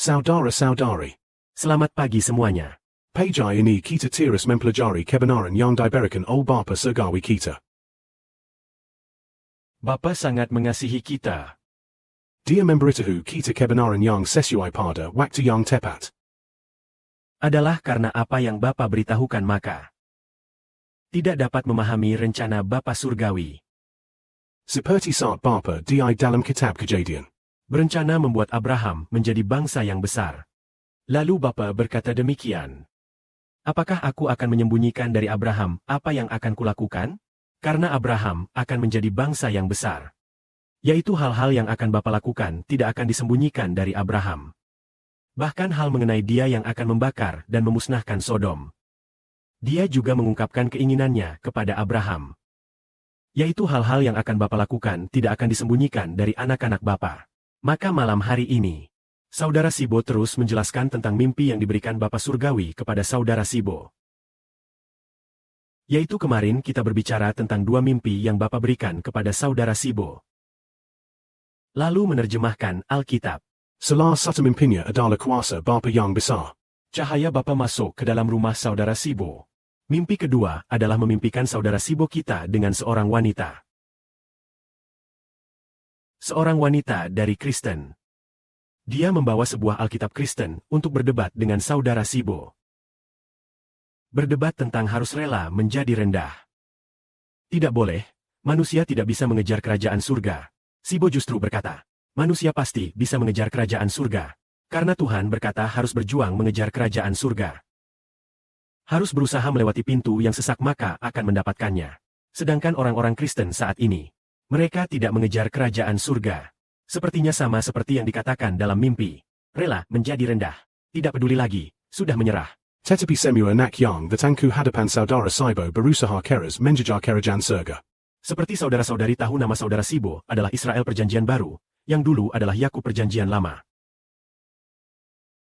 Saudara-saudari. Selamat pagi semuanya. Pagi ini kita tiras mempelajari kebenaran yang diberikan oleh Bapa Surgawi kita. Bapa sangat mengasihi kita. Dia memberitahu kita kebenaran yang sesuai pada waktu yang tepat. Adalah karena apa yang Bapa beritahukan maka tidak dapat memahami rencana Bapa Surgawi. Seperti saat Bapa di dalam kitab Kejadian Berencana membuat Abraham menjadi bangsa yang besar. Lalu Bapa berkata demikian. Apakah aku akan menyembunyikan dari Abraham apa yang akan kulakukan? Karena Abraham akan menjadi bangsa yang besar. Yaitu hal-hal yang akan Bapa lakukan tidak akan disembunyikan dari Abraham. Bahkan hal mengenai dia yang akan membakar dan memusnahkan Sodom. Dia juga mengungkapkan keinginannya kepada Abraham. Yaitu hal-hal yang akan Bapa lakukan tidak akan disembunyikan dari anak-anak Bapa. Maka malam hari ini, Saudara Sibo terus menjelaskan tentang mimpi yang diberikan Bapa Surgawi kepada Saudara Sibo. Yaitu kemarin kita berbicara tentang dua mimpi yang Bapa berikan kepada Saudara Sibo. Lalu menerjemahkan Alkitab. Salah satu mimpinya adalah kuasa Bapa yang besar. Cahaya Bapa masuk ke dalam rumah Saudara Sibo. Mimpi kedua adalah memimpikan Saudara Sibo kita dengan seorang wanita. Seorang wanita dari Kristen. Dia membawa sebuah Alkitab Kristen untuk berdebat dengan Saudara Sibo. Berdebat tentang harus rela menjadi rendah. Tidak boleh, manusia tidak bisa mengejar kerajaan surga. Sibo justru berkata, manusia pasti bisa mengejar kerajaan surga. Karena Tuhan berkata harus berjuang mengejar kerajaan surga. Harus berusaha melewati pintu yang sesak maka akan mendapatkannya. Sedangkan orang-orang Kristen saat ini, mereka tidak mengejar kerajaan surga. Sepertinya sama seperti yang dikatakan dalam mimpi. Rela menjadi rendah. Tidak peduli lagi, sudah menyerah. Tetapi semua anak yang datangku hadapan Saudara Sibo berusaha keras mengejar kerajaan surga. Seperti saudara-saudari tahu nama Saudara Sibo adalah Israel Perjanjian Baru, yang dulu adalah Yakub Perjanjian Lama.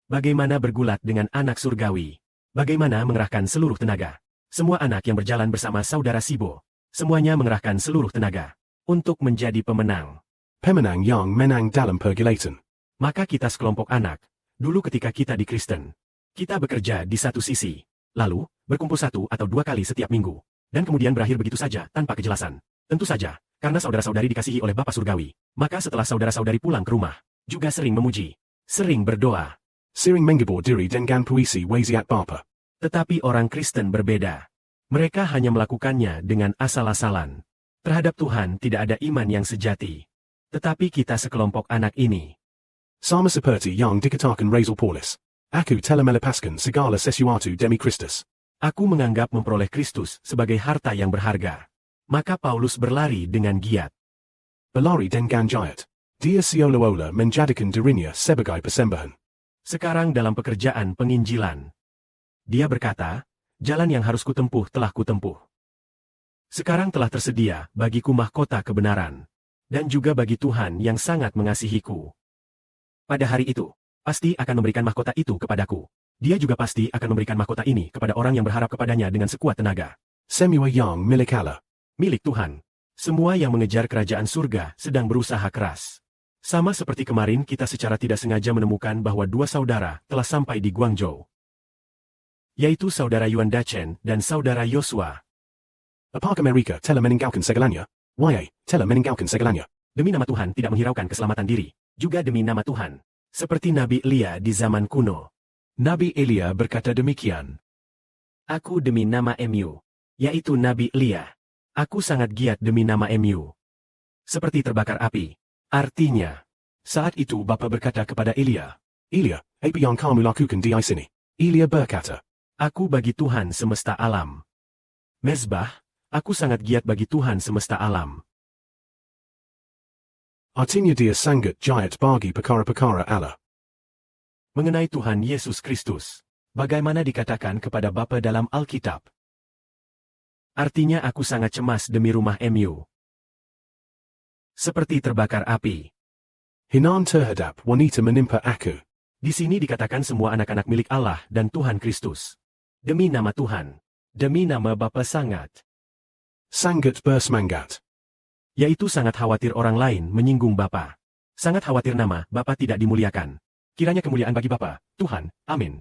Bagaimana bergulat dengan anak surgawi? Bagaimana mengerahkan seluruh tenaga? Semua anak yang berjalan bersama Saudara Sibo, semuanya mengerahkan seluruh tenaga untuk menjadi pemenang. Pemenang yang menang dalam pergulatan. Maka kita sekelompok anak, dulu ketika kita di Kristen, kita bekerja di satu sisi, lalu berkumpul 1 atau 2 kali setiap minggu, dan kemudian berakhir begitu saja tanpa kejelasan. Tentu saja, karena saudara-saudari dikasihi oleh Bapa Surgawi, maka setelah saudara-saudari pulang ke rumah, juga sering memuji, sering berdoa. Sering menggibur diri dengan puisi wasiat Bapa. Tetapi orang Kristen berbeda. Mereka hanya melakukannya dengan asal-asalan. Terhadap Tuhan tidak ada iman yang sejati. Tetapi kita sekelompok anak ini. Sama seperti yang dikatakan Rasul Paulus. Aku telah melepaskan segala sesuatu demi Kristus. Aku menganggap memperoleh Kristus sebagai harta yang berharga. Maka Paulus berlari dengan giat. Berlari dengan giat. Dia seolah-olah menjadikan dirinya sebagai persembahan. Sekarang dalam pekerjaan penginjilan. Dia berkata, jalan yang harus kutempuh telah kutempuh. Sekarang telah tersedia bagiku mahkota kebenaran. Dan juga bagi Tuhan yang sangat mengasihiku. Pada hari itu, pasti akan memberikan mahkota itu kepadaku. Dia juga pasti akan memberikan mahkota ini kepada orang yang berharap kepadanya dengan sekuat tenaga. Semua yang milik Allah. Milik Tuhan. Semua yang mengejar kerajaan surga sedang berusaha keras. Sama seperti kemarin kita secara tidak sengaja menemukan bahwa 2 saudara telah sampai di Guangzhou. Yaitu Saudara Yuan Dachen dan Saudara Yosua. Apakah mereka telah meninggalkan segalanya? Telah meninggalkan segalanya. Demi nama Tuhan tidak menghiraukan keselamatan diri. Juga demi nama Tuhan. Seperti Nabi Elia di zaman kuno. Nabi Elia berkata demikian. Aku demi nama MU. Yaitu Nabi Elia. Aku sangat giat demi nama MU. Seperti terbakar api. Artinya, saat itu Bapa berkata kepada Elia. Elia, apa yang kamu lakukan di sini? Elia berkata. Aku bagi Tuhan semesta alam. Mezbah. Aku sangat giat bagi Tuhan semesta alam. Artinya dia sangat giat bagi perkara-perkara Allah. Mengenai Tuhan Yesus Kristus, bagaimana dikatakan kepada Bapa dalam Alkitab? Artinya aku sangat cemas demi rumah MU. Seperti terbakar api. Hinan terhadap wanita menimpa aku. Di sini dikatakan semua anak-anak milik Allah dan Tuhan Kristus. Demi nama Tuhan. Demi nama Bapa sangat bersemangat. Yaitu sangat khawatir orang lain menyinggung Bapa. Sangat khawatir nama Bapa tidak dimuliakan. Kiranya kemuliaan bagi Bapa, Tuhan, amin.